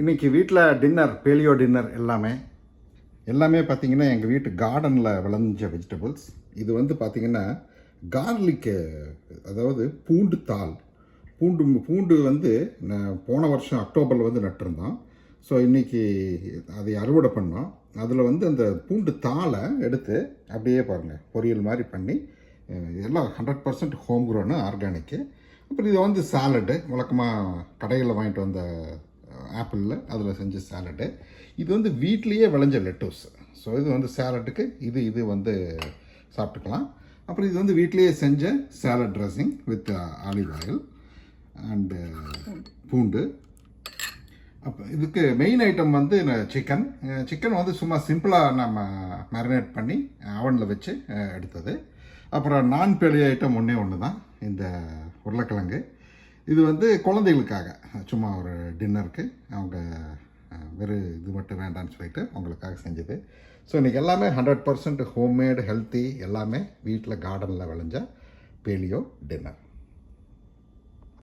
இன்றைக்கி வீட்டில் dinner, paleo dinner எல்லாமே பார்த்திங்கன்னா எங்கள் வீட்டு கார்டனில் விளைஞ்ச வெஜிடபிள்ஸ். இது வந்து பார்த்திங்கன்னா கார்லிக்கு, அதாவது பூண்டு தாள். பூண்டு வந்து நான் போன வருஷம் அக்டோபரில் வந்து நட்டிருந்தோம். ஸோ இன்றைக்கி அதை அறுவடை பண்ணோம். அதில் வந்து அந்த பூண்டு தாளை எடுத்து அப்படியே பாருங்கள் பொரியல் மாதிரி பண்ணி, எல்லாம் 100% ஹோம் க்ரோனு, ஆர்கானிக்கு. அப்புறம் இது வந்து சாலடு, வழக்கமாக கடைகளில் வாங்கிட்டு வந்த ஆப்பிளில் அதில் செஞ்ச சாலடு. இது வந்து வீட்லேயே விளைஞ்ச லெட்டூஸ். ஸோ இது வந்து சாலட்டுக்கு இது வந்து சாப்பிட்டுக்கலாம். அப்புறம் இது வந்து வீட்லேயே செஞ்ச salad dressing with olive oil and பூண்டு. அப்போ இதுக்கு மெயின் ஐட்டம் வந்து சிக்கன் வந்து சும்மா சிம்பிளாக நம்ம மேரினேட் பண்ணி அவனில் வச்சு எடுத்தது. அப்புறம் நான் பெரிய ஐட்டம் ஒன்று தான் இந்த உருளைக்கிழங்கு. இது வந்து குழந்தைகளுக்காக சும்மா ஒரு டின்னருக்கு, அவங்க வெறும் இது மட்டும் வேண்டான்னு சொல்லிட்டு அவங்களுக்காக செஞ்சது. ஸோ இன்றைக்கி எல்லாமே 100% ஹோம்மேடு, ஹெல்த்தி, எல்லாமே வீட்டில் கார்டனில் விளைஞ்ச பேலியோ டின்னர்.